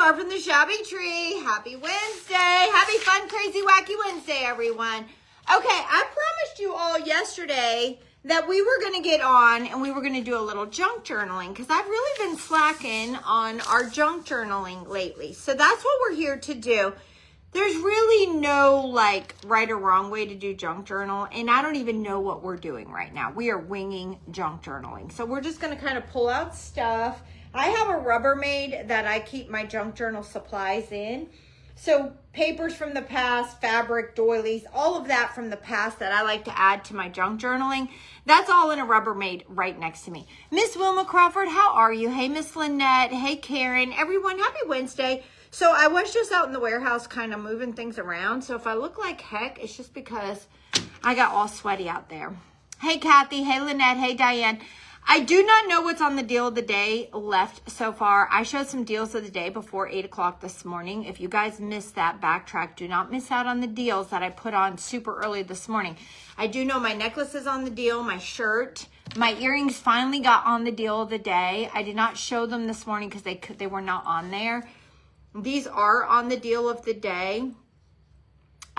Star from the Shabby Tree. Happy Wednesday. Happy fun, crazy, wacky Wednesday, everyone. Okay, I promised you all yesterday that we were going to get on and we were going to do a little junk journaling because I've really been slacking on our junk journaling lately. So that's what we're here to do. There's really no like right or wrong way to do junk journal, and I don't even know what we're doing right now. We are winging junk journaling. So we're just going to kind of pull out stuff. I have a Rubbermaid that I keep my junk journal supplies in. So papers from the past, fabric, doilies, all of that from the past that I like to add to my junk journaling, that's all in a Rubbermaid right next to me. Miss Wilma Crawford, how are you? Hey, Miss Lynette. Hey, Karen. Everyone, happy Wednesday. So I was just out in the warehouse kind of moving things around. So if I look like heck, it's just because I got all sweaty out there. Hey, Kathy. Hey, Lynette. Hey, Diane. I do not know what's on the deal of the day left so far. I showed some deals of the day before 8 o'clock this morning. If you guys missed that, backtrack. Do not miss out on the deals that I put on super early this morning. I do know my necklace is on the deal, my shirt. My earrings finally got on the deal of the day. I did not show them this morning because they were not on there. These are on the deal of the day.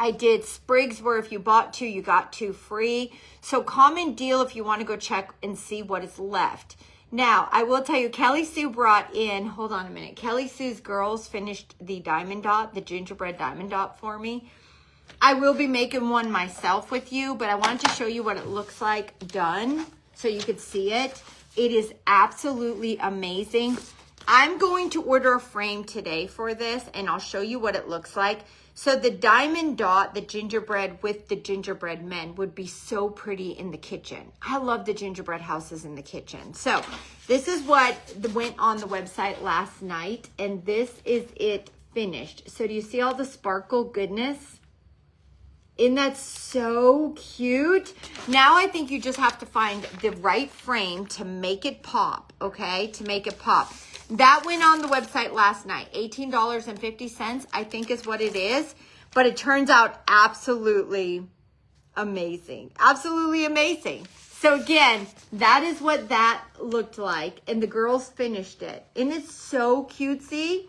I did sprigs where if you bought 2, you got 2 free. So common deal if you want to go check and see what is left. Now, I will tell you, Kelly Sue brought in, hold on a minute. Kelly Sue's girls finished the diamond dot, the gingerbread diamond dot for me. I will be making one myself with you, but I wanted to show you what it looks like done so you could see it. It is absolutely amazing. I'm going to order a frame today for this, and I'll show you what it looks like. So the diamond dot, the gingerbread with the gingerbread men would be so pretty in the kitchen. I love the gingerbread houses in the kitchen. So this is what went on the website last night, and this is it finished. So do you see all the sparkle goodness? Isn't that so cute? Now I think you just have to find the right frame to make it pop, okay? To make it pop. That went on the website last night. $18.50, I think is what it is. But it turns out absolutely amazing. Absolutely amazing. So again, that is what that looked like. And the girls finished it. And it's so cutesy.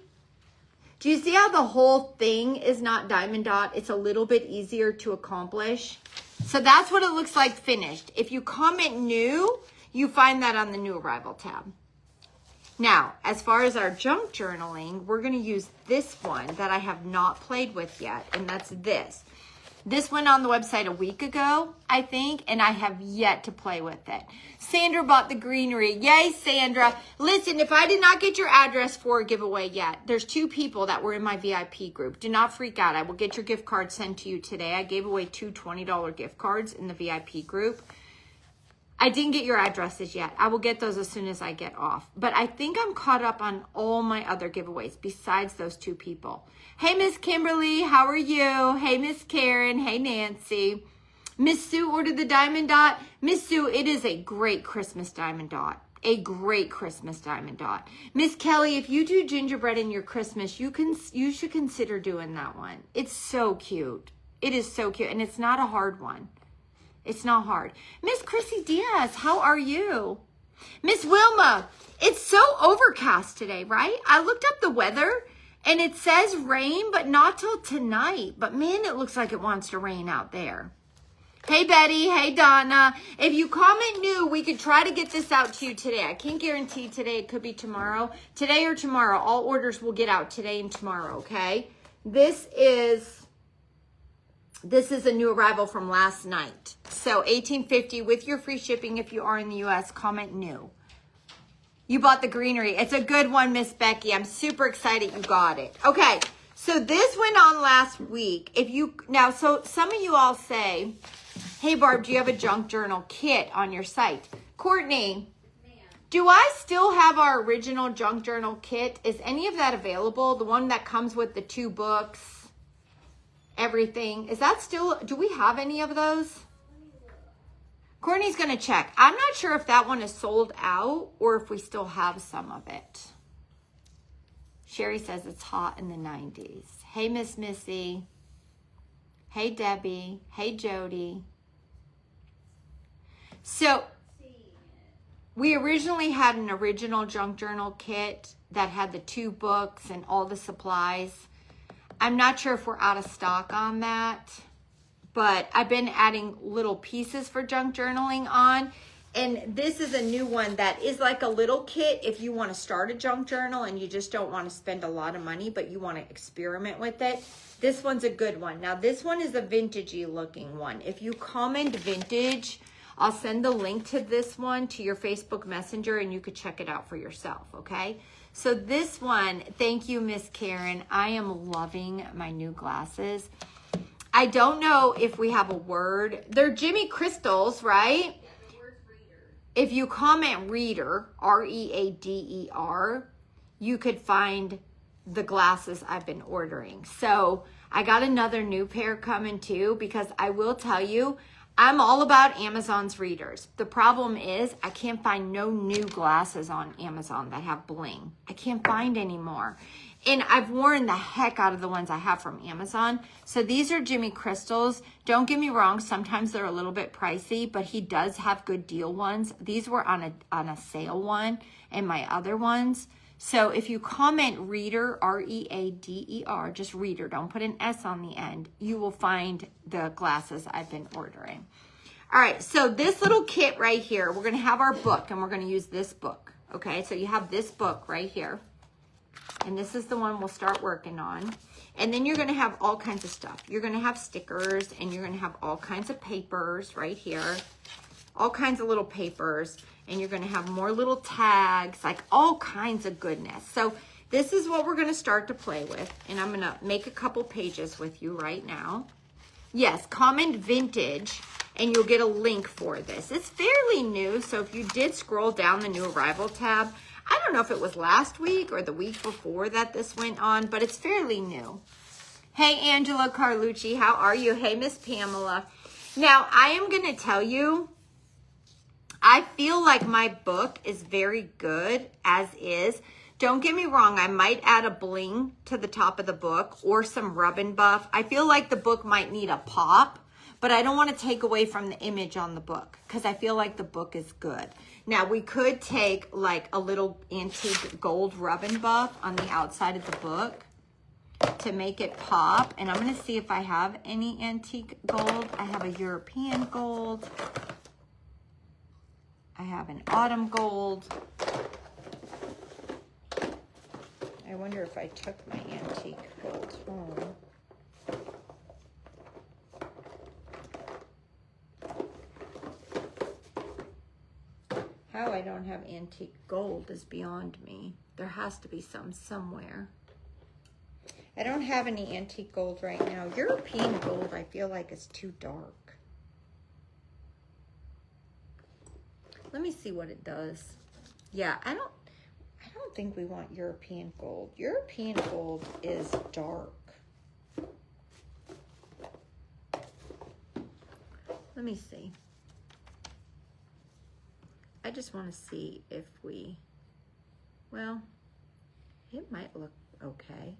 Do you see how the whole thing is not diamond dot? It's a little bit easier to accomplish. So that's what it looks like finished. If you comment new, you find that on the new arrival tab. Now, as far as our junk journaling, we're going to use this one that I have not played with yet, and that's this. This went on the website a week ago, I think, and I have yet to play with it. Sandra bought the greenery. Yay, Sandra. Listen, if I did not get your address for a giveaway yet, there's 2 people that were in my VIP group. Do not freak out. I will get your gift card sent to you today. I gave away 2 $20 gift cards in the VIP group. I didn't get your addresses yet. I will get those as soon as I get off. But I think I'm caught up on all my other giveaways besides those 2 people. Hey, Miss Kimberly, how are you? Hey, Miss Karen. Hey, Nancy. Miss Sue ordered the diamond dot. Miss Sue, it is a great Christmas diamond dot. A great Christmas diamond dot. Miss Kelly, if you do gingerbread in your Christmas, you should consider doing that one. It's so cute. It is so cute, and it's not a hard one. It's not hard. Miss Chrissy Diaz, how are you? Miss Wilma, it's so overcast today, right? I looked up the weather and it says rain, but not till tonight. But man, it looks like it wants to rain out there. Hey, Betty. Hey, Donna. If you comment new, we could try to get this out to you today. I can't guarantee today. It could be tomorrow. Today or tomorrow. All orders will get out today and tomorrow, okay? This is a new arrival from last night. So $18.50 with your free shipping if you are in the U.S. Comment new. You bought the greenery. It's a good one, Miss Becky. I'm super excited you got it. Okay, so this went on last week. So some of you all say, hey, Barb, do you have a junk journal kit on your site? Courtney, do I still have our original junk journal kit? Is any of that available? The one that comes with the 2 books? Everything. Is that still, do we have any of those? Courtney's going to check. I'm not sure if that one is sold out or if we still have some of it. Sherry says it's hot in the 90s. Hey, Miss Missy. Hey, Debbie. Hey, Jody. So we originally had an original junk journal kit that had the 2 books and all the supplies. I'm not sure if we're out of stock on that, but I've been adding little pieces for junk journaling on. And this is a new one that is like a little kit if you want to start a junk journal and you just don't want to spend a lot of money, but you want to experiment with it. This one's a good one. Now, this one is a vintagey looking one. If you comment vintage, I'll send the link to this one to your Facebook Messenger and you could check it out for yourself, okay? So this one, thank you, Miss Karen. I am loving my new glasses. I don't know if we have a word. They're Jimmy Crystals, right? If you comment reader, R-E-A-D-E-R, you could find the glasses I've been ordering. So I got another new pair coming too, because I will tell you, I'm all about Amazon's readers. The problem is I can't find no new glasses on Amazon that have bling. I can't find any more. And I've worn the heck out of the ones I have from Amazon. So these are Jimmy Crystals. Don't get me wrong, sometimes they're a little bit pricey, but he does have good deal ones. These were on a sale one and my other ones. So if you comment reader, R-E-A-D-E-R, just reader, don't put an S on the end, you will find the glasses I've been ordering. All right, so this little kit right here, we're gonna have our book and we're gonna use this book, okay? So you have this book right here. And this is the one we'll start working on. And then you're going to have all kinds of stuff. You're going to have stickers and you're going to have all kinds of papers right here. All kinds of little papers. And you're going to have more little tags, like all kinds of goodness. So this is what we're going to start to play with. And I'm going to make a couple pages with you right now. Yes, comment vintage and you'll get a link for this. It's fairly new. So if you did scroll down the new arrival tab, I don't know if it was last week or the week before that this went on, but it's fairly new. Hey, Angela Carlucci, how are you? Hey, Miss Pamela. Now, I am going to tell you, I feel like my book is very good as is. Don't get me wrong, I might add a bling to the top of the book or some rub and buff. I feel like the book might need a pop, but I don't want to take away from the image on the book because I feel like the book is good. Now, we could take like a little antique gold rub and buff on the outside of the book to make it pop. And I'm going to see if I have any antique gold. I have a European gold. I have an autumn gold. I wonder if I took my antique gold home. How I don't have antique gold is beyond me. There has to be some somewhere. I don't have any antique gold right now. European gold I feel like is too dark. Let me see what it does. Yeah, I don't think we want European gold. European gold is dark. Let me see. I just want to see if well, it might look okay.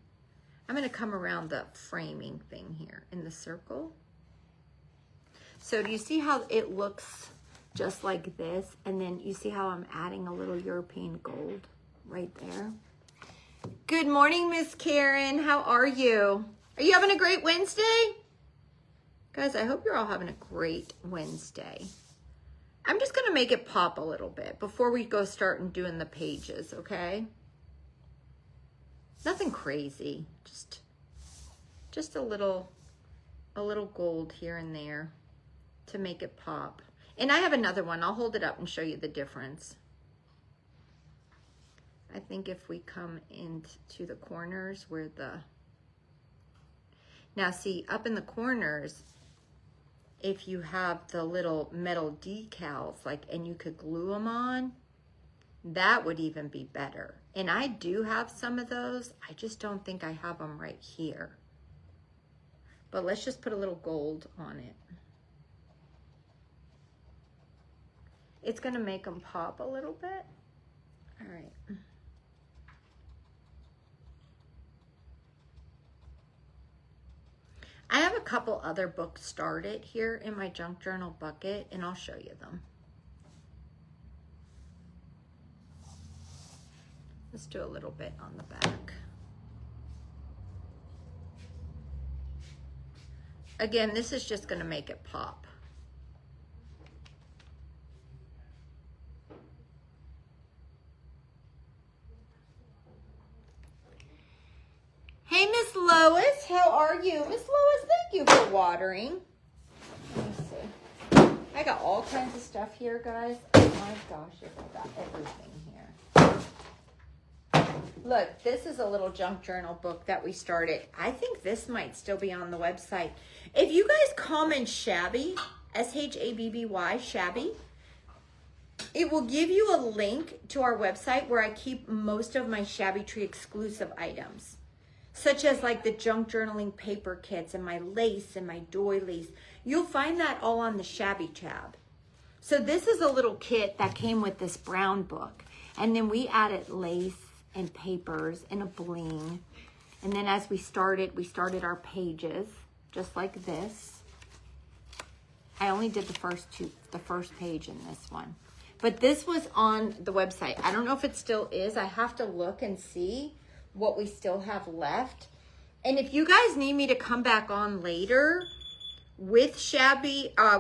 I'm going to come around the framing thing here in the circle. So do you see how it looks just like this? And then you see how I'm adding a little European gold right there. Good morning, Miss Karen. How are you? Are you having a great Wednesday? Guys, I hope you're all having a great Wednesday. I'm just going to make it pop a little bit before we go start and doing the pages, okay? Nothing crazy. Just a little gold here and there to make it pop. And I have another one. I'll hold it up and show you the difference. I think if we come into the corners where now see, up in the corners, if you have the little metal decals, and you could glue them on, that would even be better. And I do have some of those. I just don't think I have them right here. But let's just put a little gold on it. It's going to make them pop a little bit. All right. I have a couple other books started here in my junk journal bucket, and I'll show you them. Let's do a little bit on the back. Again, this is just going to make it pop. Hey, Miss Lois, how are you? Miss Lois, thank you for watering. Let me see. I got all kinds of stuff here, guys. Oh my gosh, I got everything here. Look, this is a little junk journal book that we started. I think this might still be on the website. If you guys comment shabby, S-H-A-B-B-Y, shabby, it will give you a link to our website where I keep most of my Shabby Tree exclusive items, such as like the junk journaling paper kits and my lace and my doilies. You'll find that all on the Shabby tab. So this is a little kit that came with this brown book. And then we added lace and papers and a bling. And then as we started our pages just like this. I only did the first page in this one. But this was on the website. I don't know if it still is. I have to look and see what we still have left. And if you guys need me to come back on later with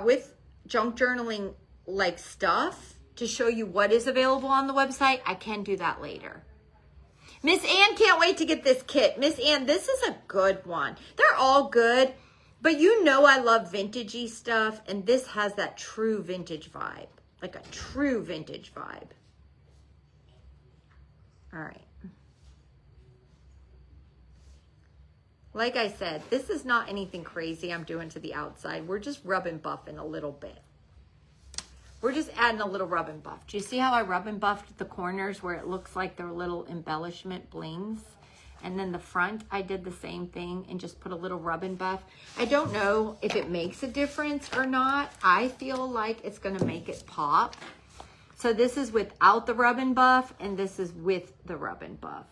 with junk journaling like stuff to show you what is available on the website, I can do that later. Miss Ann can't wait to get this kit. Miss Ann, this is a good one. They're all good, but you know I love vintagey stuff, and this has that true vintage vibe, like a true vintage vibe. All right. Like I said, this is not anything crazy I'm doing to the outside. We're just rub and buffing a little bit. We're just adding a little rub and buff. Do you see how I rub and buffed the corners where it looks like they're little embellishment blings? And then the front, I did the same thing and just put a little rub and buff. I don't know if it makes a difference or not. I feel like it's gonna make it pop. So this is without the rub and buff, and this is with the rub and buff.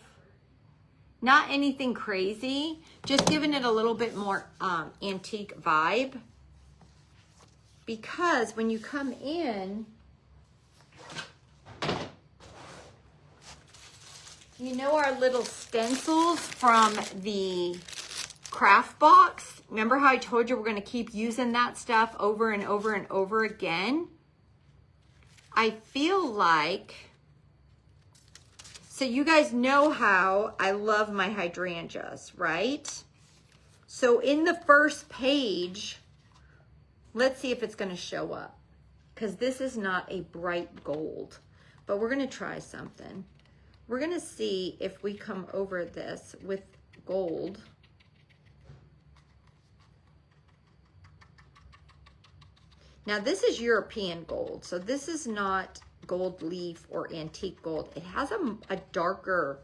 Not anything crazy, just giving it a little bit more antique vibe. Because when you come in, you know our little stencils from the craft box? Remember how I told you we're gonna keep using that stuff over and over and over again? I feel like, so you guys know how I love my hydrangeas, right? So in the first page, let's see if it's gonna show up, because this is not a bright gold, but we're gonna try something. We're gonna see if we come over this with gold. Now this is European gold, so this is not gold leaf or antique gold. It has a darker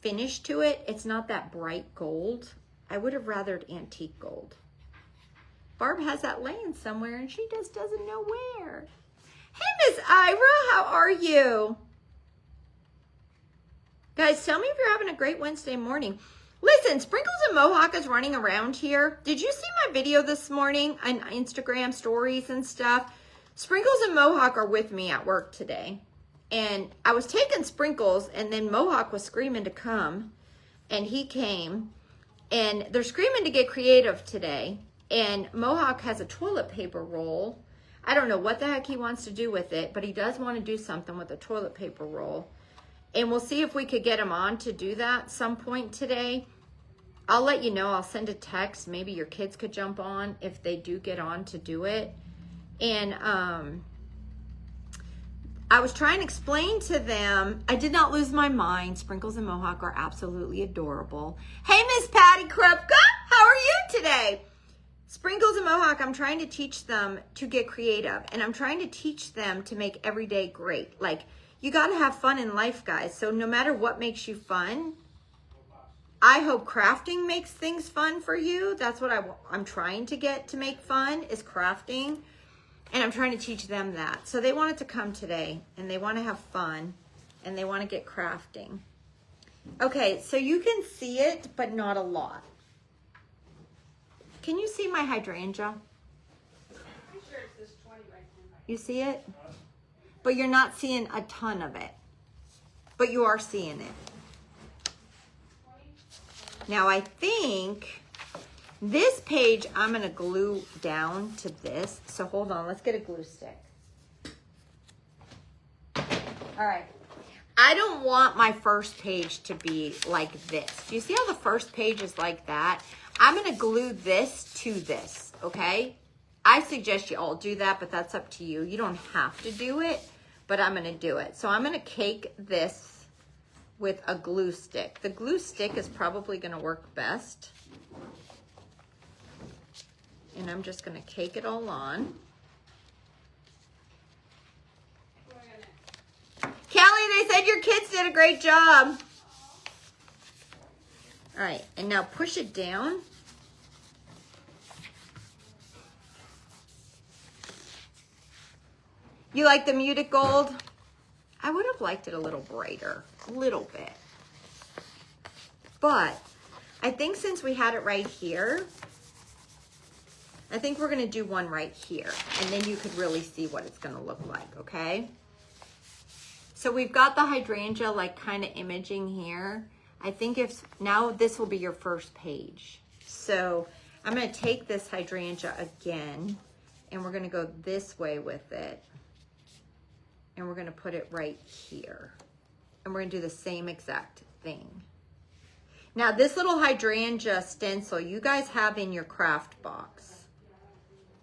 finish to it. It's not that bright gold. I would have rathered antique gold. Barb has that laying somewhere and she just doesn't know where. Hey, Miss Ira, how are you? Guys, tell me if you're having a great Wednesday morning. Listen, Sprinkles and Mohawk is running around here. Did you see my video this morning on Instagram stories and stuff? Sprinkles and Mohawk are with me at work today. And I was taking Sprinkles, and then Mohawk was screaming to come. And he came. And they're screaming to get creative today. And Mohawk has a toilet paper roll. I don't know what the heck he wants to do with it, but he does want to do something with the toilet paper roll. And we'll see if we could get him on to do that some point today. I'll let you know. I'll send a text. Maybe your kids could jump on if they do get on to do it. And I was trying to explain to them, I did not lose my mind. Sprinkles and Mohawk are absolutely adorable. Hey, Miss Patty Krupka, how are you today? Sprinkles and Mohawk, I'm trying to teach them to get creative. And I'm trying to teach them to make every day great. Like, you got to have fun in life, guys. So no matter what makes you fun, I hope crafting makes things fun for you. That's what I'm trying to get to make fun, is crafting. And I'm trying to teach them that. So they wanted to come today, and they want to have fun, and they want to get crafting. Okay, so you can see it, but not a lot. Can you see my hydrangea? I'm sure it's this 20 right now. You see it? But you're not seeing a ton of it. but you are seeing it. Now I think this page I'm going to glue down to this. So hold on, let's get a glue stick. All right. I don't want my first page to be like this. Do you see how the first page is like that? I'm going to glue this to this, okay? I suggest you all do that, but that's up to you. You don't have to do it, but I'm going to do it. So I'm going to cake this with a glue stick. The glue stick is probably going to work best. And I'm just going to cake it all on. Kelly, they said your kids did a great job. All right, and now push it down. You like the muted gold? I would have liked it a little brighter, a little bit. But I think since we had it right here, I think we're gonna do one right here, and then you could really see what it's gonna look like, okay? So we've got the hydrangea like kind of imaging here. I think if now this will be your first page. So I'm gonna take this hydrangea again, and we're gonna go this way with it. And we're gonna put it right here. And we're gonna do the same exact thing. Now this little hydrangea stencil you guys have in your craft box.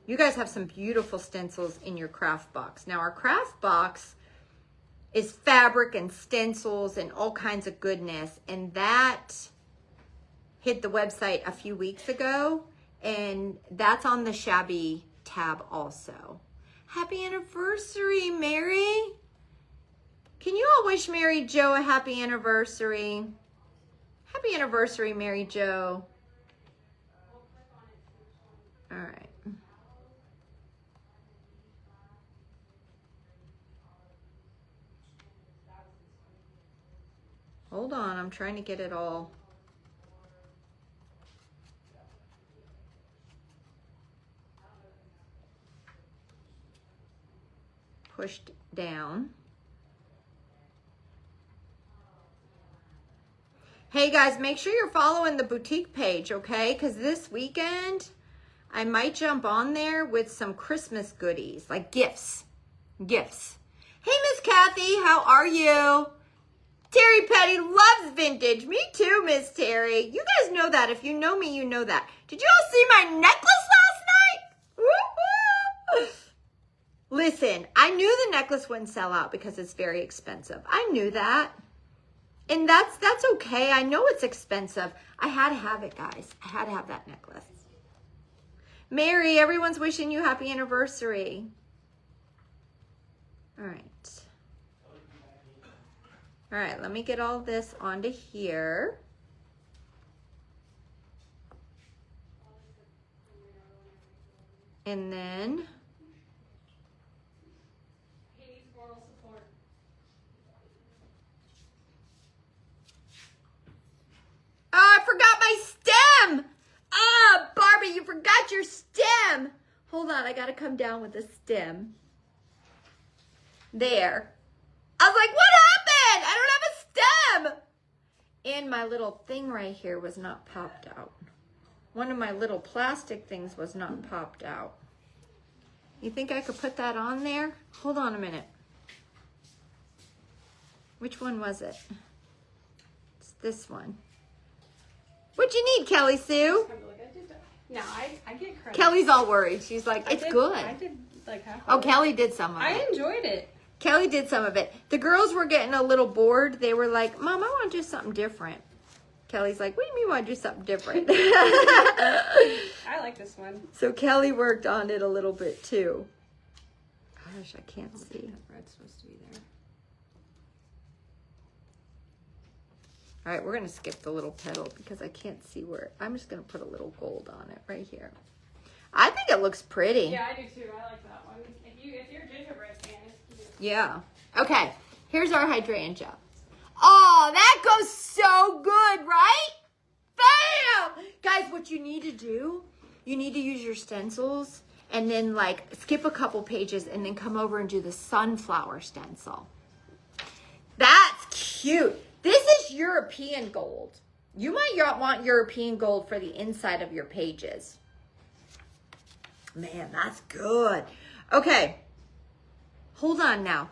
You guys have some beautiful stencils in your craft box. Now our craft box is fabric and stencils and all kinds of goodness. And that hit the website a few weeks ago. And that's on the shabby tab also. Happy anniversary, Mary. Can you all wish Mary Jo a happy anniversary? Happy anniversary, Mary Jo. All right. Hold on, I'm trying to get it all. Pushed down. Hey guys, make sure you're following the boutique page, okay? Because this weekend, I might jump on there with some Christmas goodies, like gifts. Gifts. Hey, Miss Kathy, how are you? Terry Petty loves vintage. Me too, Miss Terry. You guys know that. If you know me, you know that. Did you all see my necklace last night? Woo-hoo! Listen, I knew the necklace wouldn't sell out because it's very expensive. I knew that. And that's okay. I know it's expensive. I had to have it, guys. I had to have that necklace. Mary, everyone's wishing you happy anniversary. All right. All right, let me get all this onto here. And then oh, I forgot my stem. Ah, Barbie, you forgot your stem. Hold on, I gotta come down with the stem. There. I was like, what happened? I don't have a stem. And my little thing right here was not popped out. One of my little plastic things was not popped out. You think I could put that on there? Hold on a minute. Which one was it? It's this one. What'd you need, Kelly Sue? No, I get credit. Kelly's all worried. She's like, it's good. I did like half Oh, of it. Kelly did some of it. I enjoyed it. Kelly did some of it. The girls were getting a little bored. They were like, Mom, I want to do something different. Kelly's like, what do you mean you want to do something different? I like this one. So Kelly worked on it a little bit too. Gosh, I can't see. That red's supposed to be there. All right, we're going to skip the little petal because I can't see where. I'm just going to put a little gold on it right here. I think it looks pretty. Yeah, I do too. I like that one. If you're a gingerbread fan, it's cute. Yeah. Okay, here's our hydrangea. Oh, that goes so good, right? Bam! Guys, what you need to do, you need to use your stencils and then like skip a couple pages and then come over and do the sunflower stencil. That's cute. This is European gold. You might want European gold for the inside of your pages. Man, that's good. Okay. Hold on now.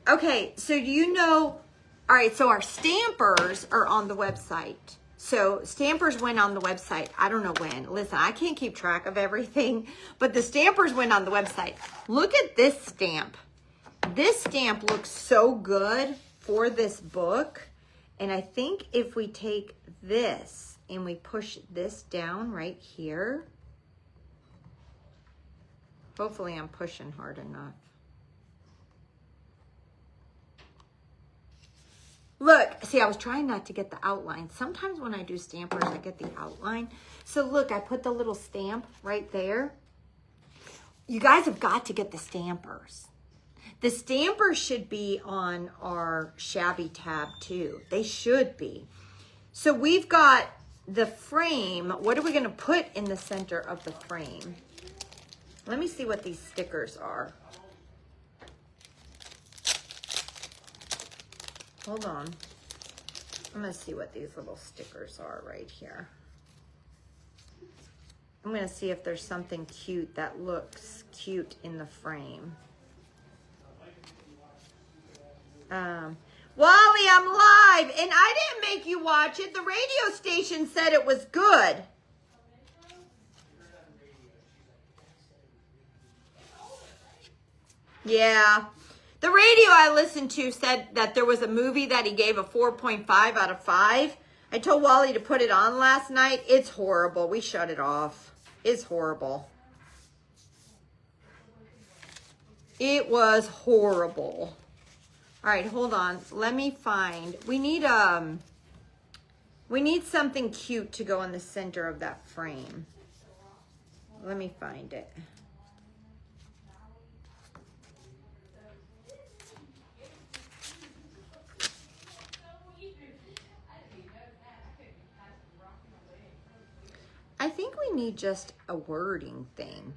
Okay, so you know, all right, so our stampers are on the website. So stampers went on the website. I don't know when. Listen, I can't keep track of everything, but the stampers went on the website. Look at this stamp. This stamp looks so good for this book. And I think if we take this and we push this down right here, hopefully I'm pushing hard enough. Look, see, I was trying not to get the outline. Sometimes when I do stampers, I get the outline. So look, I put the little stamp right there. You guys have got to get the stampers. The stampers should be on our shabby tab too. They should be. So we've got the frame. What are we going to put in the center of the frame? Let me see what these stickers are. Hold on. I'm going to see what these little stickers are right here. I'm going to see if there's something cute that looks cute in the frame. Wally, I'm live, and I didn't make you watch it. The radio station said it was good. Yeah. The radio I listened to said that there was a movie that he gave a 4.5 out of 5. I told Wally to put it on last night. It's horrible. We shut it off. It's horrible. It was horrible. All right, hold on. Let me find. We need something cute to go in the center of that frame. Let me find it. I think we need just a wording thing.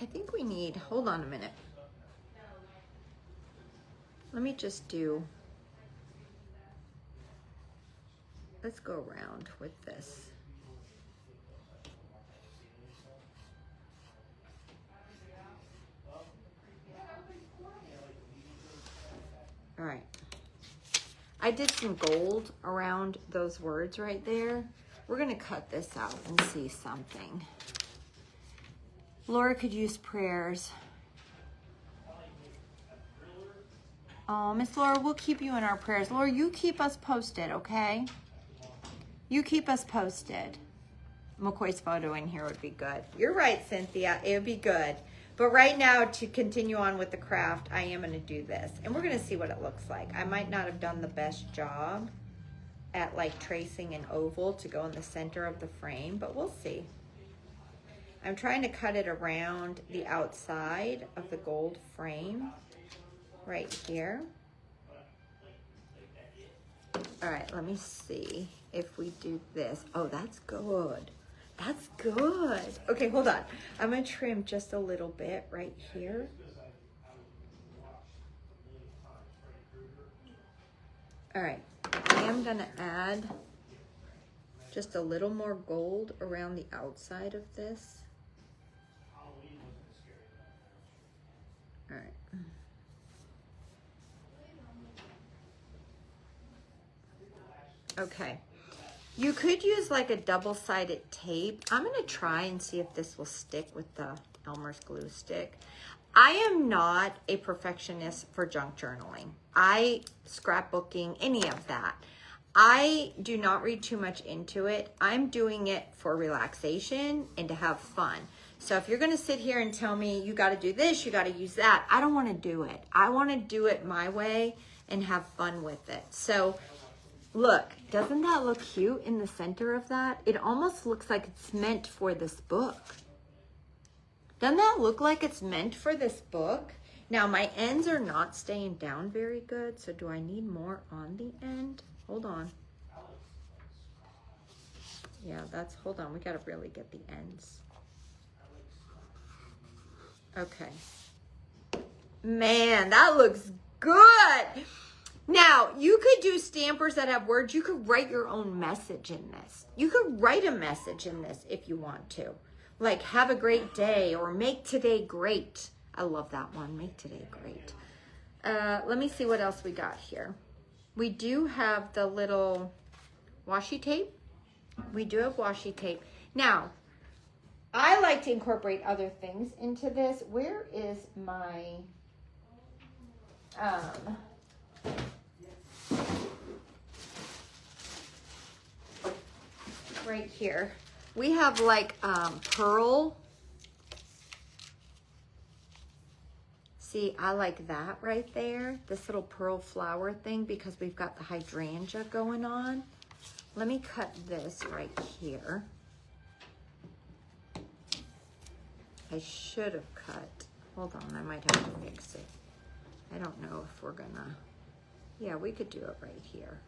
I think we need, hold on a minute. Let me just do, let's go around with this. All right. I did some gold around those words right there. We're gonna cut this out and see something. Laura could use prayers. Oh, Miss Laura, we'll keep you in our prayers. Laura, you keep us posted, okay? You keep us posted. McCoy's photo in here would be good. You're right, Cynthia, it would be good. But right now, to continue on with the craft, I am going to do this. And we're going to see what it looks like. I might not have done the best job at like tracing an oval to go in the center of the frame, but we'll see. I'm trying to cut it around the outside of the gold frame right here. All right, let me see if we do this. Oh, that's good. That's good. Okay, hold on. I'm going to trim just a little bit right here. All right. I am going to add just a little more gold around the outside of this. All right. Okay. You could use like a double-sided tape. I'm going to try and see if this will stick with the Elmer's glue stick. I am not a perfectionist for junk journaling. Scrapbooking, any of that. I do not read too much into it. I'm doing it for relaxation and to have fun. So if you're going to sit here and tell me you got to do this, you got to use that, I don't want to do it. I want to do it my way and have fun with it. So look, doesn't that look cute in the center of that? It almost looks like it's meant for this book. Doesn't that look like it's meant for this book? Now, my ends are not staying down very good, so do I need more on the end? Hold on. Yeah, hold on. We got to really get the ends. Okay. Man, that looks good. Now, you could do stampers that have words. You could write your own message in this. You could write a message in this if you want to. Like, have a great day or make today great. I love that one, make today great. Let me see what else we got here. We do have the little washi tape. We do have washi tape. Now, I like to incorporate other things into this. Where is my, right here. We have like pearl. See, I like that right there. This little pearl flower thing because we've got the hydrangea going on. Let me cut this right here. I should have cut. Hold on, I might have to fix it. I don't know if we're gonna, yeah, we could do it right here.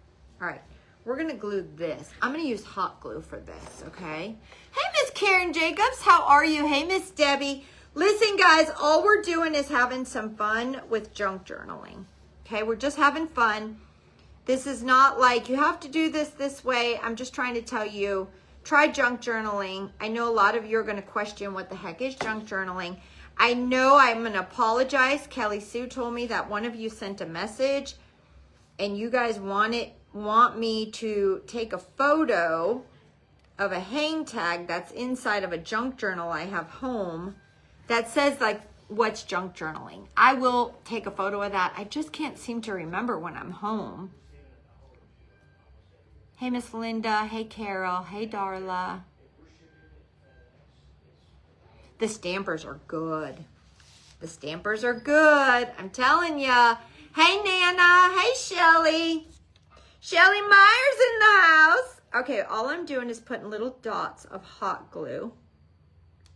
All right, we're gonna glue this. I'm gonna use hot glue for this, okay? Hey, Miss Karen Jacobs, how are you? Hey, Miss Debbie. Listen, guys, all we're doing is having some fun with junk journaling, okay? We're just having fun. This is not like you have to do this way. I'm just trying to tell you, try junk journaling. I know a lot of you are going to question what the heck is junk journaling. I know I'm going to apologize. Kelly Sue told me that one of you sent a message and you guys want me to take a photo of a hang tag that's inside of a junk journal I have home that says like, what's junk journaling? I will take a photo of that. I just can't seem to remember when I'm home. Hey, Miss Linda. Hey, Carol. Hey, Darla. The stampers are good. The stampers are good. I'm telling ya. Hey, Nana. Hey, Shelly. Shelly Myers in the house. Okay, all I'm doing is putting little dots of hot glue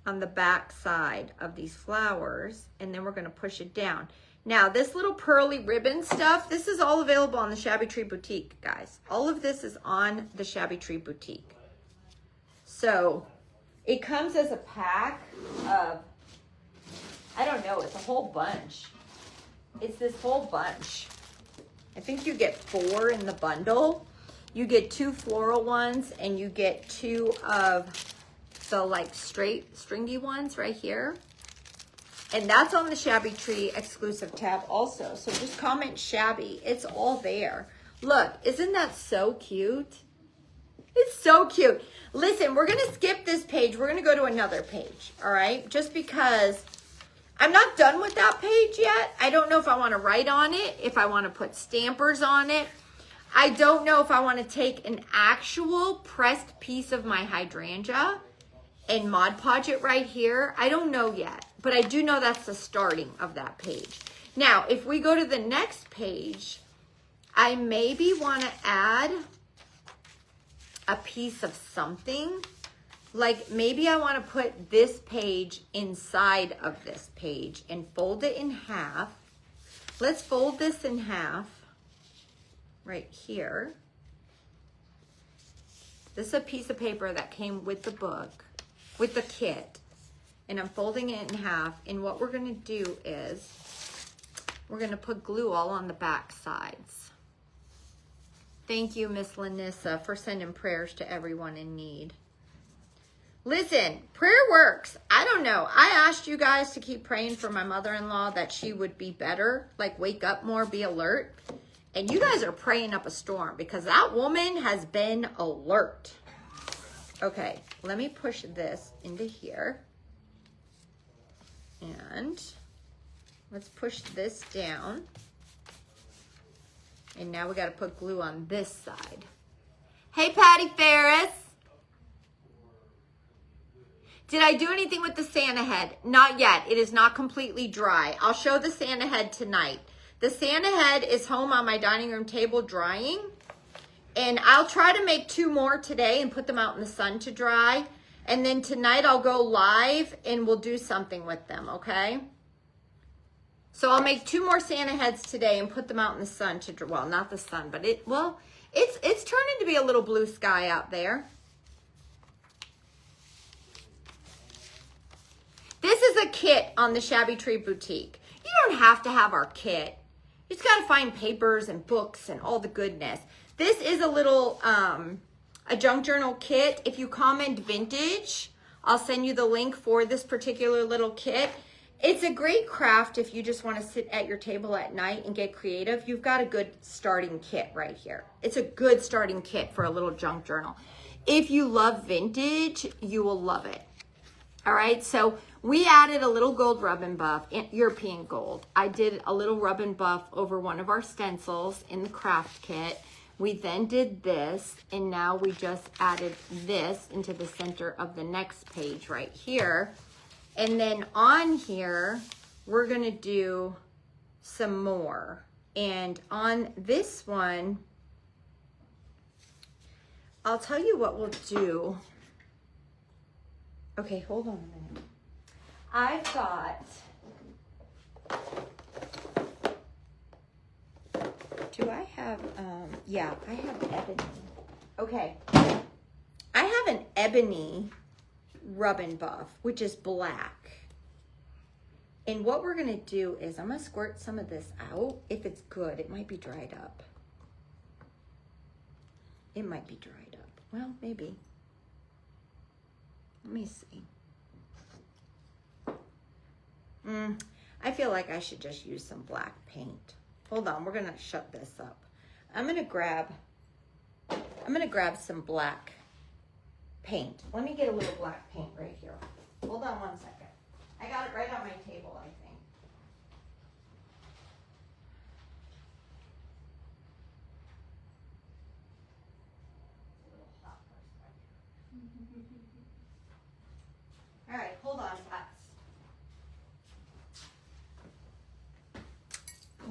on the back side of these flowers, and then we're going to push it down. Now, this little pearly ribbon stuff, this is all available on the Shabby Tree Boutique, guys. All of this is on the Shabby Tree Boutique. So, it comes as a pack of, I don't know, it's a whole bunch. It's this whole bunch. I think you get 4 in the bundle. You get 2 floral ones, and you get 2 of the like straight stringy ones right here. And that's on the Shabby Tree exclusive tab also. So just comment Shabby. It's all there. Look, isn't that so cute? It's so cute. Listen, we're going to skip this page. We're going to go to another page, all right? Just because I'm not done with that page yet. I don't know if I want to write on it, if I want to put stampers on it. I don't know if I want to take an actual pressed piece of my hydrangea and Mod Podge it right here. I don't know yet, but I do know that's the starting of that page. Now, if we go to the next page, I maybe want to add a piece of something. Like maybe I want to put this page inside of this page and fold it in half. Let's fold this in half right here. This is a piece of paper that came with the book, with the kit, and I'm folding it in half. And what we're going to do is we're going to put glue all on the back sides. Thank you, Miss Lanissa, for sending prayers to everyone in need. Listen, prayer works. I don't know. I asked you guys to keep praying for my mother-in-law that she would be better, like wake up more, be alert. And you guys are praying up a storm because that woman has been alert. Okay, let me push this into here. And let's push this down. And now we got to put glue on this side. Hey, Patty Ferris. Did I do anything with the Santa head? Not yet. It is not completely dry. I'll show the Santa head tonight. The Santa head is home on my dining room table drying. And I'll try to make 2 more today and put them out in the sun to dry. And then tonight I'll go live and we'll do something with them, okay? So I'll make 2 more Santa heads today and put them out in the sun to dry. Well, not the sun, but it's turning to be a little blue sky out there. This is a kit on the Shabby Tree Boutique. You don't have to have our kit. You just got to find papers and books and all the goodness. This is a little, a junk journal kit. If you comment vintage, I'll send you the link for this particular little kit. It's a great craft if you just want to sit at your table at night and get creative. You've got a good starting kit right here. It's a good starting kit for a little junk journal. If you love vintage, you will love it. All right, so we added a little gold rub and buff, European gold. I did a little rub and buff over one of our stencils in the craft kit. We then did this, and now we just added this into the center of the next page right here. And then on here, we're gonna do some more. And on this one, I'll tell you what we'll do. Okay, hold on a minute. I've got, do I have, yeah, I have ebony. Okay, I have an ebony rub and buff, which is black. And what we're gonna do is I'm gonna squirt some of this out. If it's good, it might be dried up. It might be dried up. Well, maybe. Let me see. I feel like I should just use some black paint. Hold on, we're gonna shut this up. I'm gonna grab some black paint. Let me get a little black paint right here. Hold on one second. I got it right on my table, I think. All right, hold on, class.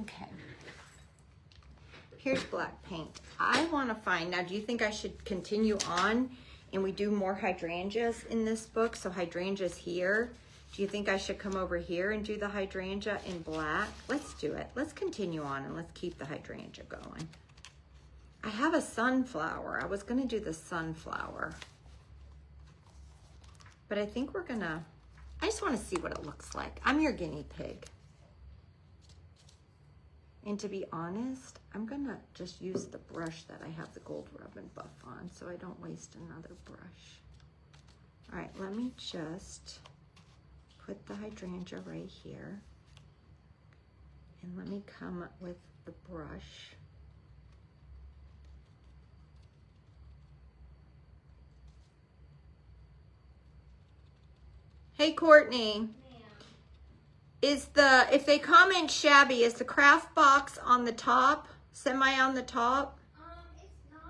Okay. Here's black paint. I want to find, now do you think I should continue on and we do more hydrangeas in this book? So hydrangeas here. Do you think I should come over here and do the hydrangea in black? Let's do it. Let's continue on and let's keep the hydrangea going. I have a sunflower. I was going to do the sunflower. But I think we're gonna, I just want to see what it looks like. I'm your guinea pig. And to be honest, I'm gonna just use the brush that I have the gold rub and buff on so I don't waste another brush. All right, let me just put the hydrangea right here. And let me come with the brush. Hey, Courtney. Is if they comment shabby, is the craft box on the top, semi on the top? It's not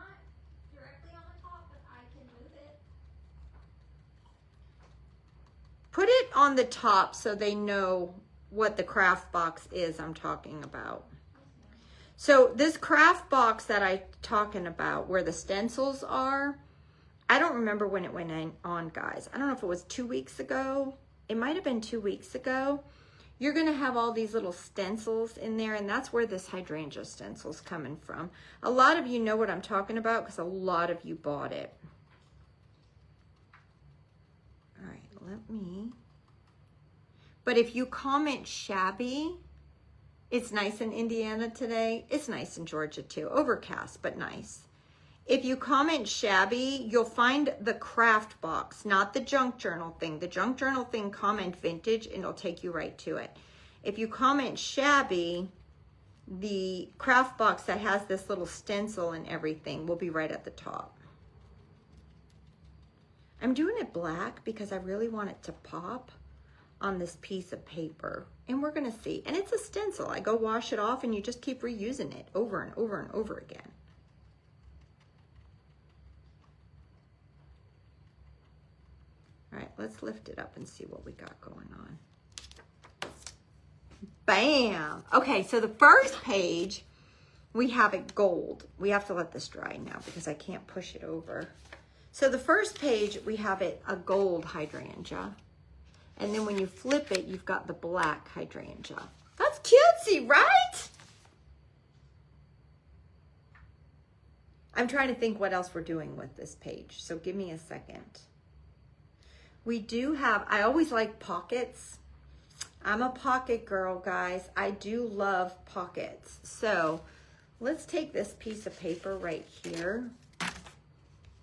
directly on the top, but I can move it. Put it on the top so they know what the craft box is I'm talking about. So this craft box that I'm talking about, where the stencils are, I don't remember when it went on, guys. I don't know if it was 2 weeks ago. It might have been 2 weeks ago. You're gonna have all these little stencils in there, and that's where this hydrangea stencil's coming from. A lot of you know what I'm talking about because a lot of you bought it. All right, let me. But if you comment shabby, it's nice in Indiana today. It's nice in Georgia too. Overcast, but nice. If you comment shabby, you'll find the craft box, not the junk journal thing. The junk journal thing, comment vintage, and it'll take you right to it. If you comment shabby, the craft box that has this little stencil and everything will be right at the top. I'm doing it black because I really want it to pop on this piece of paper. And we're gonna see. And it's a stencil. I go wash it off and you just keep reusing it over and over and over again. All right, let's lift it up and see what we got going on. Bam! Okay, so the first page, we have it gold. We have to let this dry now because I can't push it over. So the first page, we have it a gold hydrangea. And then when you flip it, you've got the black hydrangea. That's cutesy, right? I'm trying to think what else we're doing with this page, so give me a second. We do have, I always like pockets. I'm a pocket girl, guys. I do love pockets. So let's take this piece of paper right here.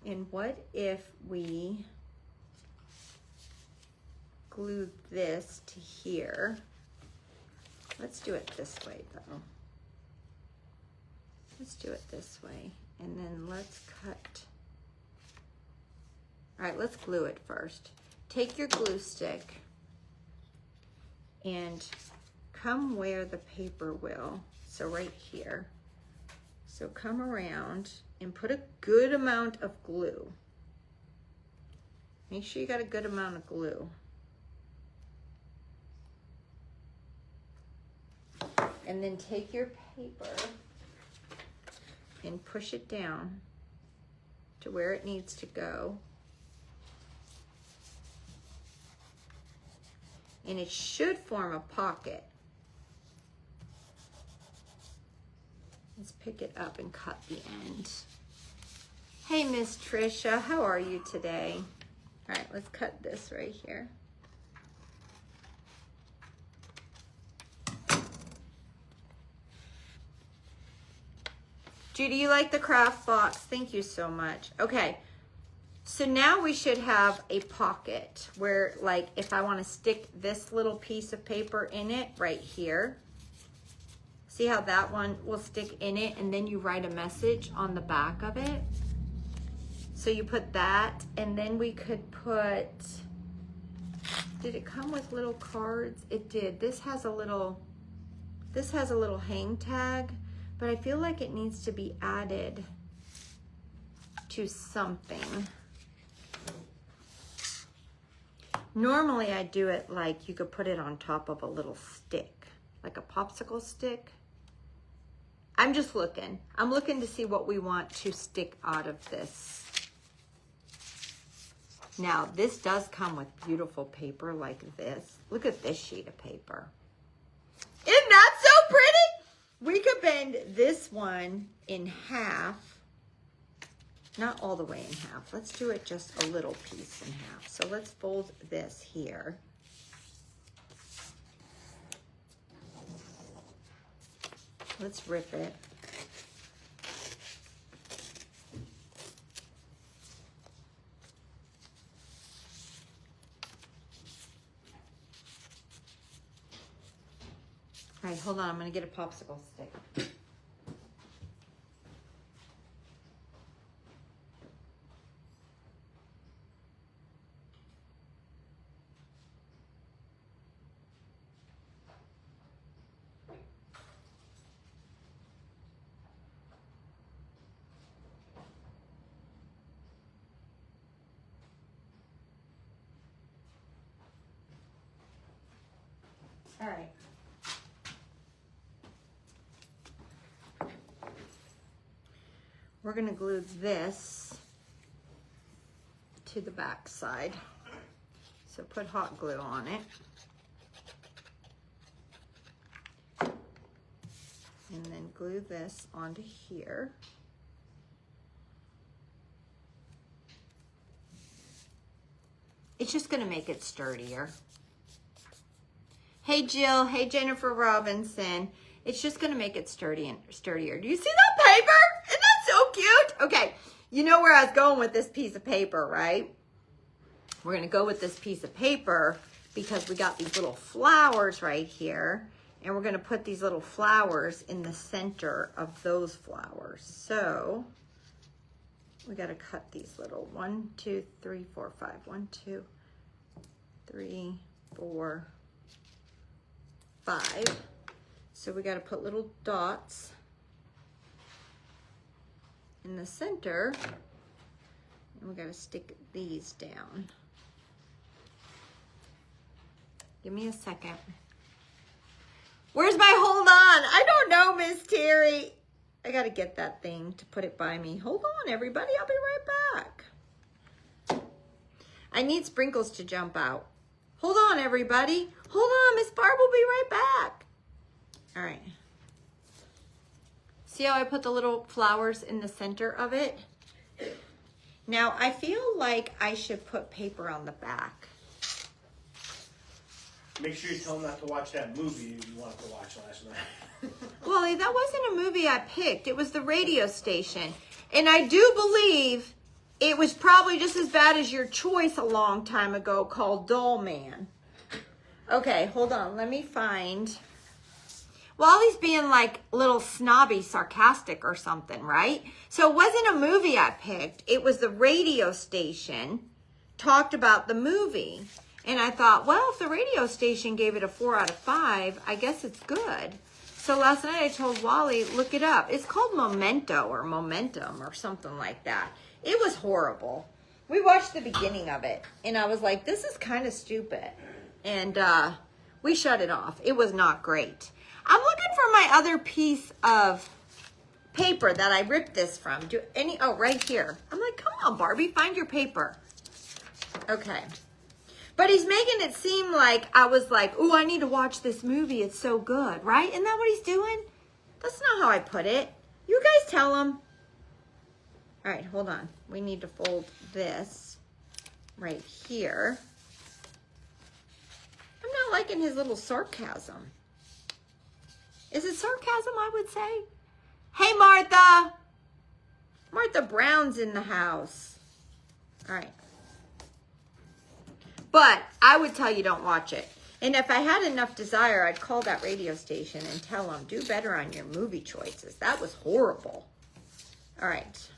And what if we glue this to here? Let's do it this way though. Let's do it this way. And then let's cut. All right, let's glue it first. Take your glue stick and come where the paper will. So right here. So come around and put a good amount of glue. Make sure you got a good amount of glue. And then take your paper and push it down to where it needs to go. And it should form a pocket. Let's pick it up and cut the end. Hey, Miss Trisha, how are you today? All right, let's cut this right here. Judy, you like the craft box? Thank you so much. Okay, so now we should have a pocket where, like, if I want to stick this little piece of paper in it right here, see how that one will stick in it, and then you write a message on the back of it. So you put that, and then we could put, did it come with little cards? It did. This has a little hang tag, but I feel like it needs to be added to something. Normally I do it like you could put it on top of a little stick, like a popsicle stick. I'm just looking. I'm looking to see what we want to stick out of this. Now, this does come with beautiful paper like this. Look at this sheet of paper. Isn't that so pretty? We could bend this one in half. Not all the way in half. Let's do it just a little piece in half. So let's fold this here. Let's rip it. All right, hold on. I'm going to get a popsicle stick. All right. We're going to glue this to the back side. So put hot glue on it. And then glue this onto here. It's just going to make it sturdier. Hey Jill, hey Jennifer Robinson. It's just gonna make it sturdier. Do you see that paper? Isn't that so cute? Okay, you know where I was going with this piece of paper, right? We're gonna go with this piece of paper because we got these little flowers right here, and we're gonna put these little flowers in the center of those flowers. So we gotta cut these little 1, 2, 3, 4, 5. 1, 2, 3, 4, 5. So we got to put little dots in the center, and we got to stick these down. Give me a second. Where's my hold on? I don't know, Miss Terry. I got to get that thing to put it by me. Hold on, everybody. I'll be right back. I need sprinkles to jump out. Hold on, everybody. Hold on, Miss Barb will be right back. All right. See how I put the little flowers in the center of it? Now, I feel like I should put paper on the back. Make sure you tell them not to watch that movie you wanted to watch last night. Wally, that wasn't a movie I picked. It was the radio station. And I do believe it was probably just as bad as your choice a long time ago called Doll Man. Okay, hold on. Let me find. Wally's being like little snobby, sarcastic or something, right? So it wasn't a movie I picked. It was the radio station talked about the movie. And I thought, well, if the radio station gave it a 4 out of 5, I guess it's good. So last night I told Wally, look it up. It's called Memento or Momentum or something like that. It was horrible. We watched the beginning of it, and I was like, this is kind of stupid. And we shut it off. It was not great. I'm looking for my other piece of paper that I ripped this from. Oh, right here. I'm like, come on, Barbie, find your paper. Okay. But he's making it seem like I was like, oh, I need to watch this movie. It's so good, right? Isn't that what he's doing? That's not how I put it. You guys tell him. All right, hold on. We need to fold this right here. I'm not liking his little sarcasm. Is it sarcasm, I would say? Hey, Martha. Martha Brown's in the house. All right. But I would tell you don't watch it. And if I had enough desire, I'd call that radio station and tell them, do better on your movie choices. That was horrible. All right.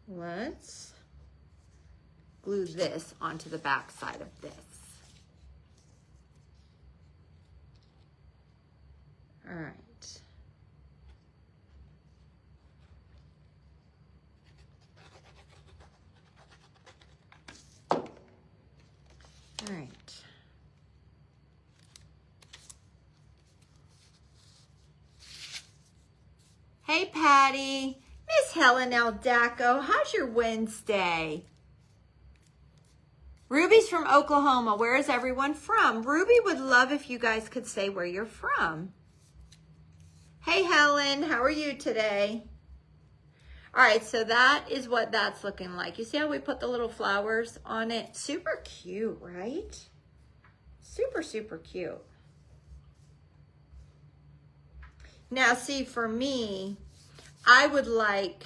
Let's glue this onto the back side of this. All right. All right. Hey, Patty. Miss Helen Aldaco, how's your Wednesday? Ruby's from Oklahoma. Where is everyone from? Ruby would love if you guys could say where you're from. Hey, Helen, how are you today? All right, so that is what that's looking like. You see how we put the little flowers on it? Super cute, right? Super, super cute. Now, see, for me, I would like,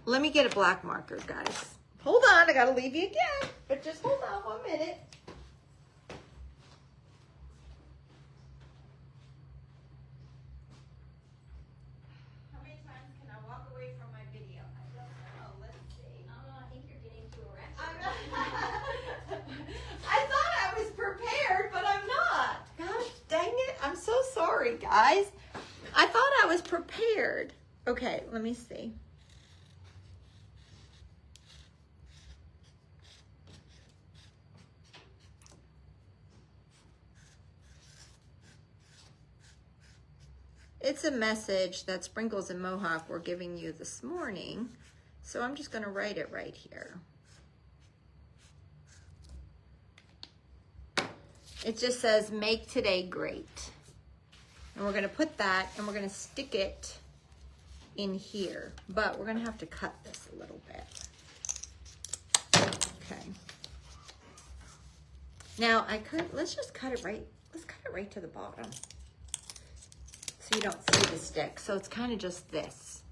let me get a black marker, guys. Hold on, I gotta leave you again, but just hold on 1 minute. How many times can I walk away from my video? I don't know, let's see. I think you're getting too erect. I thought I was prepared, but I'm not. Gosh dang it, I'm so sorry, guys. I thought I was prepared. Okay, let me see. It's a message that Sprinkles and Mohawk were giving you this morning. So I'm just going to write it right here. It just says, make today great. And we're going to put that and we're going to stick it in here. But we're going to have to cut this a little bit. Okay. Now let's just cut it right. Let's cut it right to the bottom. So you don't see the stick. So it's kind of just this.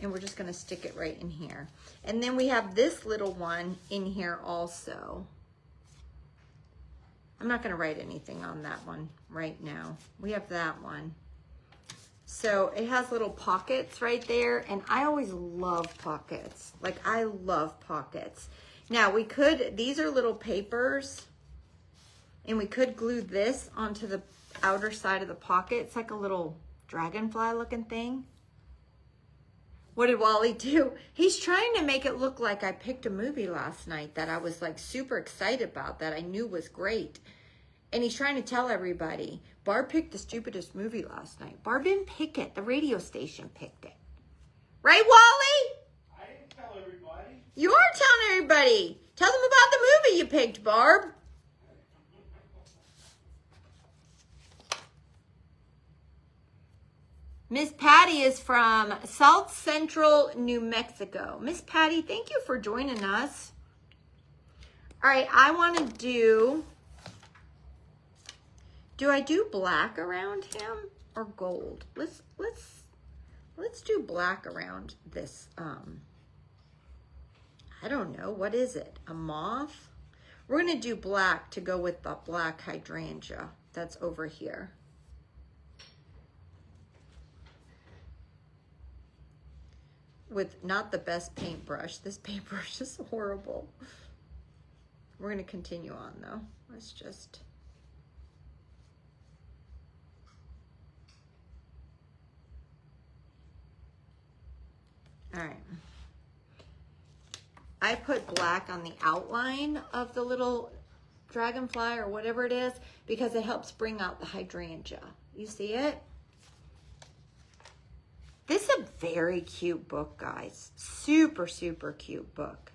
And we're just going to stick it right in here. And then we have this little one in here also. I'm not going to write anything on that one right now. We have that one. So it has little pockets right there. And I always love pockets. Like, I love pockets. Now, these are little papers. And we could glue this onto the outer side of the pocket. It's like a little dragonfly looking thing. What did Wally do? He's trying to make it look like I picked a movie last night that I was like super excited about, that I knew was great. And he's trying to tell everybody, Barb picked the stupidest movie last night. Barb didn't pick it. The radio station picked it. Right, Wally? I didn't tell everybody. You are telling everybody. Tell them about the movie you picked, Barb. Miss Patty is from South Central, New Mexico. Miss Patty, thank you for joining us. All right, I want to do I do black around him or gold? Let's do black around this. I don't know, what is it? A moth? We're going to do black to go with the black hydrangea that's over here. With not the best paintbrush. This paintbrush is horrible. We're going to continue on though. Let's just... All right. I put black on the outline of the little dragonfly or whatever it is because it helps bring out the hydrangea. You see it? This is a very cute book, guys. Super, super cute book.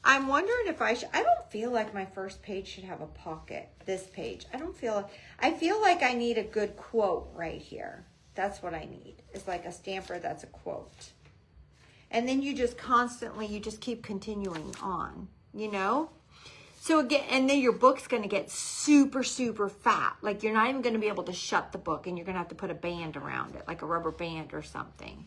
I'm wondering if I don't feel like my first page should have a pocket. This page. I feel like I need a good quote right here. That's what I need. It's like a stamper that's a quote. And then you just keep continuing on, you know? So again, and then your book's going to get super, super fat. Like you're not even going to be able to shut the book and you're going to have to put a band around it, like a rubber band or something.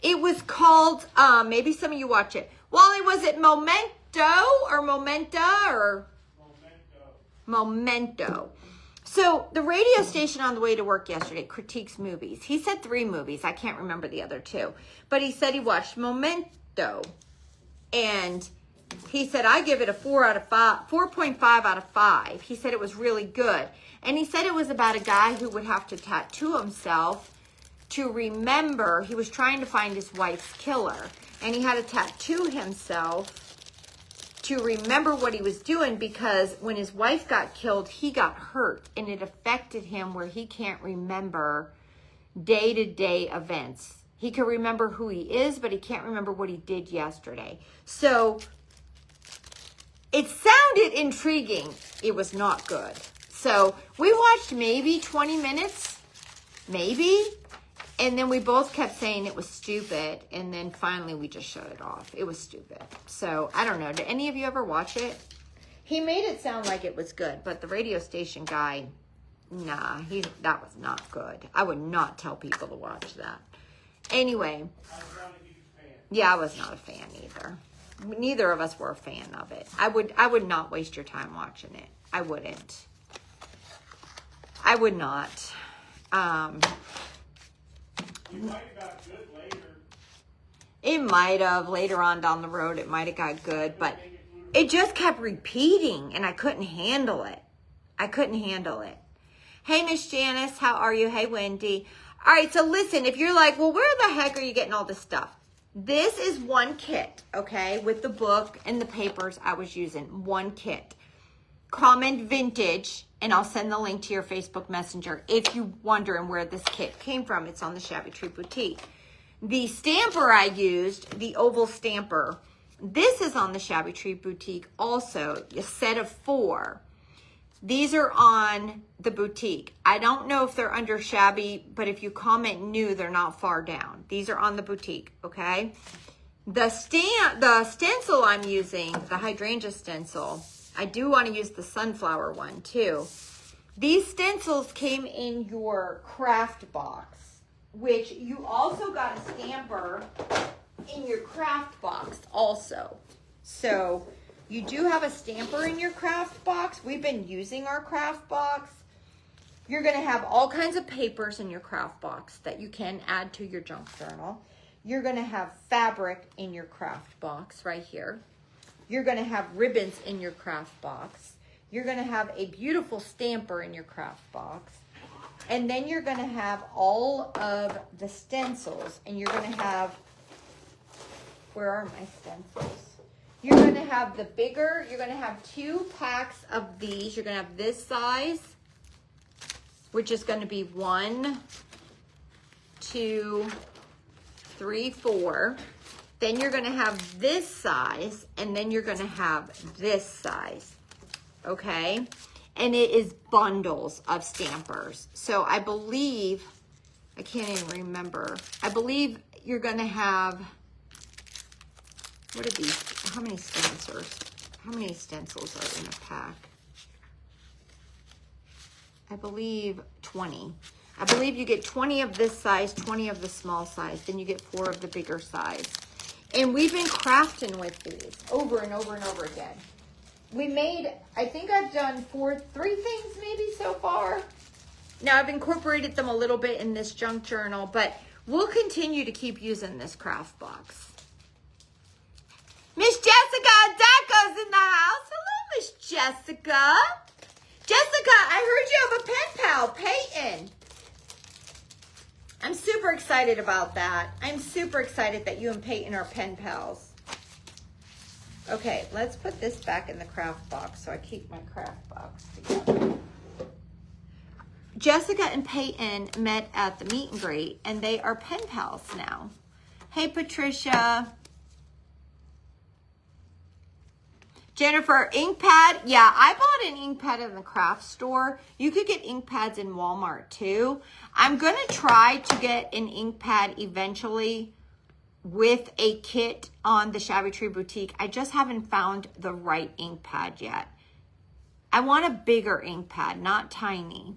It was called, maybe some of you watch it. Wally, was it Memento or Momenta or? Memento. So the radio station on the way to work yesterday critiques movies. He said 3 movies. I can't remember the other 2. But he said he watched Memento. And he said, I give it a 4.5 out of 5. He said it was really good. And he said it was about a guy who would have to tattoo himself to remember. He was trying to find his wife's killer. And he had to tattoo himself to remember what he was doing because when his wife got killed, he got hurt and it affected him where he can't remember day-to-day events. He can remember who he is, but he can't remember what he did yesterday. So it sounded intriguing. It was not good. So we watched maybe 20 minutes, maybe. And then we both kept saying it was stupid. And then finally we just shut it off. It was stupid. So I don't know. Did any of you ever watch it? He made it sound like it was good. But the radio station guy, nah, that was not good. I would not tell people to watch that. Anyway. Yeah, I was not a fan either. Neither of us were a fan of it. I would not waste your time watching it. I wouldn't. I would not. You might have got good later. It might have. Later on down the road, it might have got good. But it just kept repeating, and I couldn't handle it. Hey, Miss Janice, how are you? Hey, Wendy. All right, so listen, if you're like, well, where the heck are you getting all this stuff? This is one kit, okay, with the book and the papers I was using. One kit. Comment vintage, and I'll send the link to your Facebook Messenger if you're wondering where this kit came from. It's on the Shabby Tree Boutique. The stamper I used, the oval stamper, this is on the Shabby Tree Boutique also, a set of 4. These are on the boutique. I don't know if they're under Shabby, but if you comment new, they're not far down. These are on the boutique, okay? The stencil I'm using, the hydrangea stencil, I do want to use the sunflower one too. These stencils came in your craft box, which you also got a stamper in your craft box also. So you do have a stamper in your craft box. We've been using our craft box. You're going to have all kinds of papers in your craft box that you can add to your junk journal. You're going to have fabric in your craft box right here. You're going to have ribbons in your craft box. You're going to have a beautiful stamper in your craft box. And then you're going to have all of the stencils. And you're going to have, where are my stencils? You're going to have the bigger, you're going to have 2 packs of these. You're going to have this size, which is going to be 1, 2, 3, 4. Then you're going to have this size, and then you're going to have this size, okay? And it is bundles of stampers. So I believe, I can't even remember. I believe you're going to have, what are these? How many stencils? How many stencils are in a pack? I believe 20. I believe you get 20 of this size, 20 of the small size. Then you get 4 of the bigger size. And we've been crafting with these over and over and over again. We made, I think I've done 3 things maybe so far. Now I've incorporated them a little bit in this junk journal, but we'll continue to keep using this craft box. Miss Jessica Daco's in the house. Hello, Miss Jessica. Jessica, I heard you have a pen pal, Peyton. I'm super excited about that. I'm super excited that you and Peyton are pen pals. Okay, let's put this back in the craft box so I keep my craft box together. Jessica and Peyton met at the meet and greet, and they are pen pals now. Hey, Patricia. Jennifer, ink pad. Yeah, I bought an ink pad in the craft store. You could get ink pads in Walmart too. I'm going to try to get an ink pad eventually with a kit on the Shabby Tree Boutique. I just haven't found the right ink pad yet. I want a bigger ink pad, not tiny.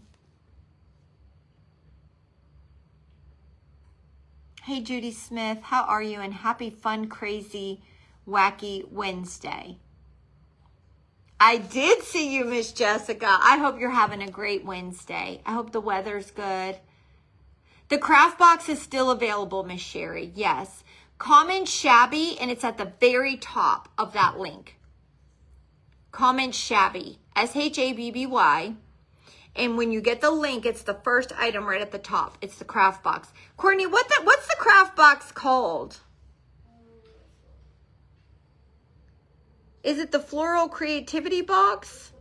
Hey, Judy Smith, how are you? And happy, fun, crazy, wacky Wednesday. I did see you, Miss Jessica. I hope you're having a great Wednesday. I hope the weather's good. The craft box is still available, Miss Sherry. Yes. Comment Shabby, and it's at the very top of that link. Comment Shabby, S-H-A-B-B-Y. And when you get the link, it's the first item right at the top. It's the craft box. Courtney, what's the craft box called? Is it the Floral Creativity Box?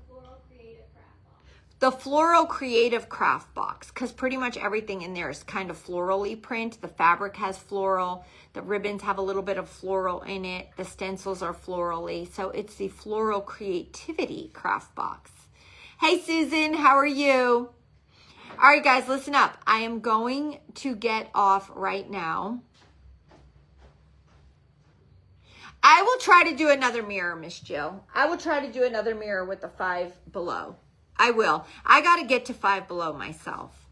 The Floral Creative Craft Box, because pretty much everything in there is kind of florally print. The fabric has floral. The ribbons have a little bit of floral in it. The stencils are florally. So it's the Floral Creativity Craft Box. Hey, Susan, how are you? All right, guys, listen up. I am going to get off right now. I will try to do another mirror, Miss Jill. I will try to do another mirror with the 5 below. I will. I got to get to 5 below myself.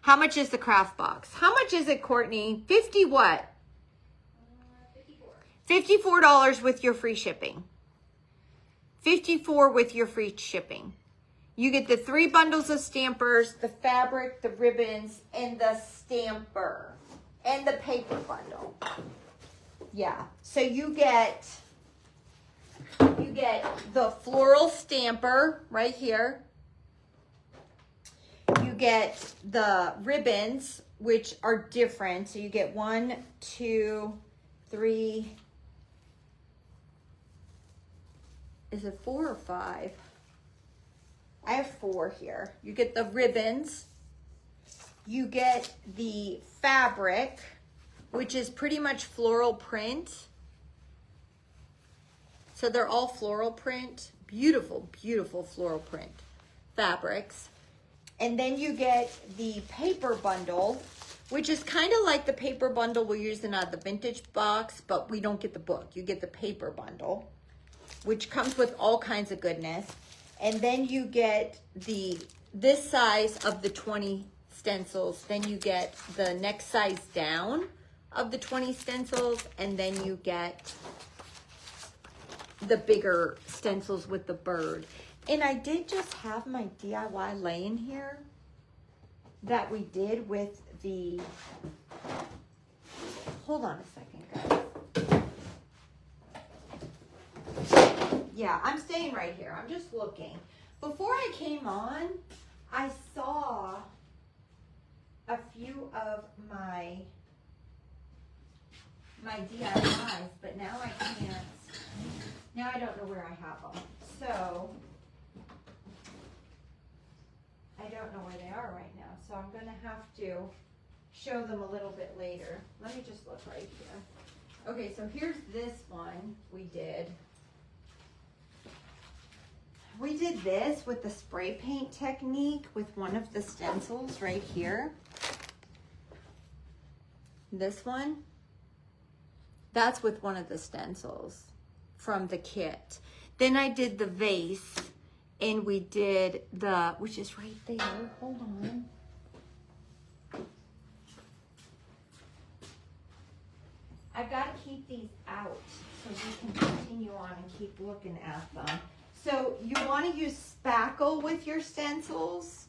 How much is the craft box? How much is it, Courtney? 50 what? 54. $54 with your free shipping. 54 with your free shipping. You get the 3 bundles of stampers, the fabric, the ribbons, and the stamper, and the paper bundle. Yeah, so you get the floral stamper right here. You get the ribbons, which are different. So you get 1, 2, 3. Is it 4 or 5? I have 4 here. You get the ribbons. You get the fabric, which is pretty much floral print. So they're all floral print. Beautiful, beautiful floral print fabrics. And then you get the paper bundle, which is kind of like the paper bundle we're using out of the vintage box, but we don't get the book. You get the paper bundle, which comes with all kinds of goodness. And then you get this size of the 20 stencils. Then you get the next size down of the 20 stencils, and then you get the bigger stencils with the bird. And I did just have my DIY laying here that we did with the, hold on a second, guys. Yeah, I'm staying right here. I'm just looking. Before I came on, I saw a few of my DIYs, but now I can't. Now I don't know where I have them. So I don't know where they are right now. So I'm going to have to show them a little bit later. Let me just look right here. Okay, so here's this one we did. We did this with the spray paint technique with one of the stencils right here. This one. That's with one of the stencils. from the kit. Then I did the vase, and we did the, which is right there. Hold on. I've got to keep these out so we can continue on and keep looking at them. So you want to use spackle with your stencils.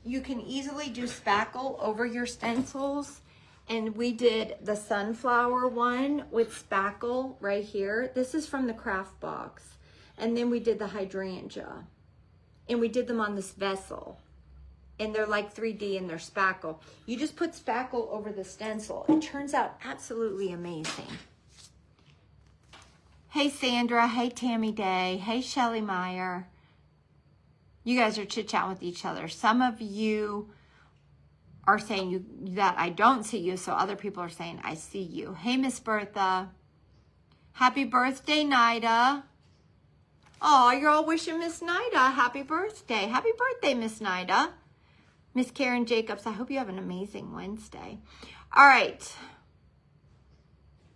You can easily do spackle over your stencils. And we did the sunflower one with spackle right here. This is from the craft box. And then we did the hydrangea. And we did them on this vessel. And they're like 3D and they're spackle. You just put spackle over the stencil. It turns out absolutely amazing. Hey Sandra, hey Tammy Day, hey Shelly Meyer. You guys are chit-chatting with each other. Some of you are saying that I don't see you, so other people are saying I see you. Hey Miss Bertha. Happy birthday, Nida. Oh, you're all wishing Miss Nida happy birthday. Happy birthday, Miss Nida. Miss Karen Jacobs, I hope you have an amazing Wednesday. All right.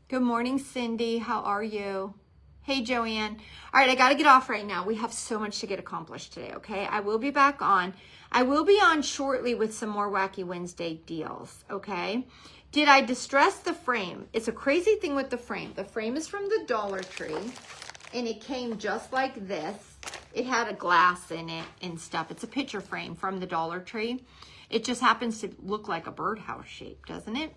Good morning, Cindy. How are you? Hey, Joanne. All right, I got to get off right now. We have so much to get accomplished today, okay? I will be back on. I will be on shortly with some more Wacky Wednesday deals, okay? Did I distress the frame? It's a crazy thing with the frame. The frame is from the Dollar Tree, and it came just like this. It had a glass in it and stuff. It's a picture frame from the Dollar Tree. It just happens to look like a birdhouse shape, doesn't it?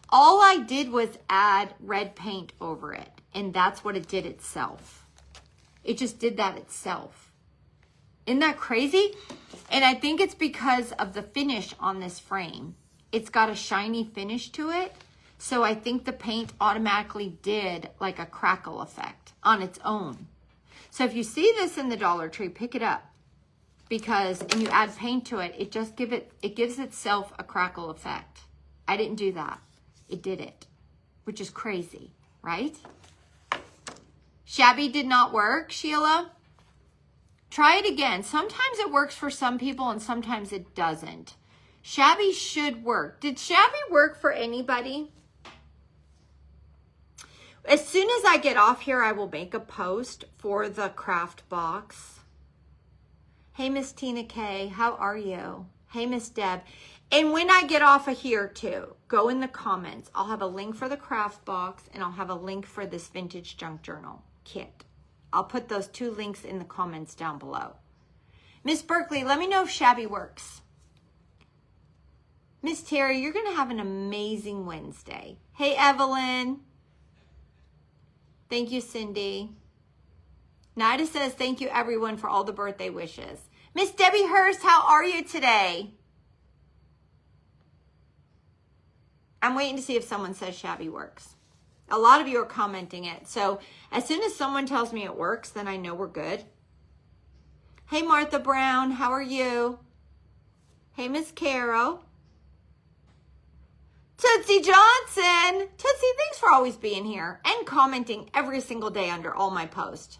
All I did was add red paint over it, and that's what it did itself. It just did that itself. Isn't that crazy? And I think it's because of the finish on this frame. It's got a shiny finish to it, so I think the paint automatically did like a crackle effect on its own. So if you see this in the Dollar Tree, pick it up, because and you add paint to it, it gives itself a crackle effect. I didn't do that. It did it, which is crazy, right? Shabby did not work, Sheila. Try it again. Sometimes it works for some people and sometimes it doesn't. Shabby should work. Did Shabby work for anybody? As soon as I get off here, I will make a post for the craft box. Hey, Miss Tina K, how are you? Hey, Miss Deb. And when I get off of here too, go in the comments. I'll have a link for the craft box and I'll have a link for this vintage junk journal kit. I'll put those two links in the comments down below. Miss Berkeley, let me know if Shabby works. Miss Terry, you're going to have an amazing Wednesday. Hey, Evelyn. Thank you, Cindy. Nida says, thank you, everyone, for all the birthday wishes. Miss Debbie Hurst, how are you today? I'm waiting to see if someone says Shabby works. A lot of you are commenting it. So as soon as someone tells me it works, then I know we're good. Hey, Martha Brown, how are you? Hey, Miss Carol. Tootsie Johnson. Tootsie, thanks for always being here and commenting every single day under all my posts.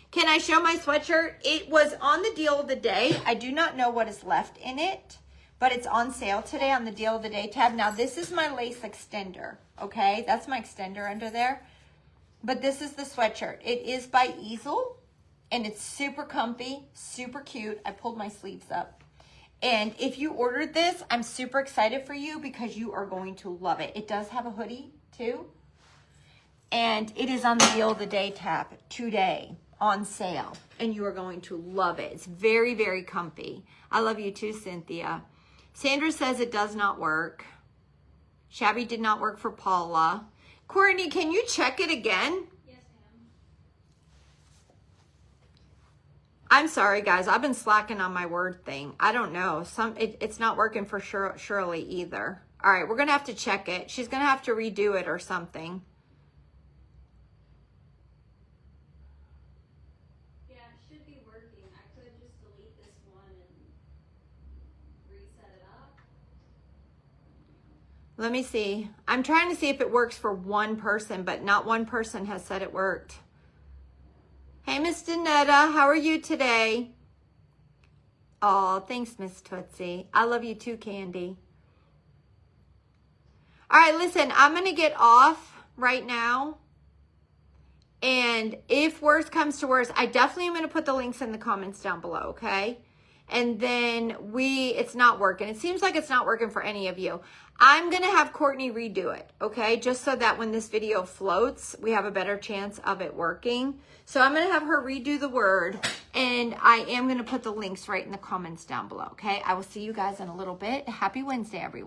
Can I show my sweatshirt? It was on the deal of the day. I do not know what is left in it, but it's on sale today on the deal of the day tab. Now, this is my lace extender, okay? That's my extender under there. But this is the sweatshirt. It is by Easel, and it's super comfy, super cute. I pulled my sleeves up. And if you ordered this, I'm super excited for you because you are going to love it. It does have a hoodie, too. And it is on the deal of the day tab today on sale. And you are going to love it. It's very, very comfy. I love you too, Cynthia. Sandra says it does not work. Shabby did not work for Paula. Courtney, can you check it again? Yes, ma'am. I'm sorry, guys. I've been slacking on my word thing. I don't know. It's not working for Shirley either. All right, we're going to have to check it. She's going to have to redo it or something. Yeah, it should be working. I could just delete this one and reset it up. Let me see. I'm trying to see if it works for one person, but not one person has said it worked. Hey, Miss Danetta, how are you today? Oh, thanks, Miss Tootsie. I love you too, Candy. All right, listen, I'm going to get off right now. And if worse comes to worse, I definitely am going to put the links in the comments down below, okay? And then it's not working. It seems like it's not working for any of you. I'm going to have Courtney redo it, okay? Just so that when this video floats, we have a better chance of it working. So I'm going to have her redo the word, and I am going to put the links right in the comments down below, okay? I will see you guys in a little bit. Happy Wednesday, everyone.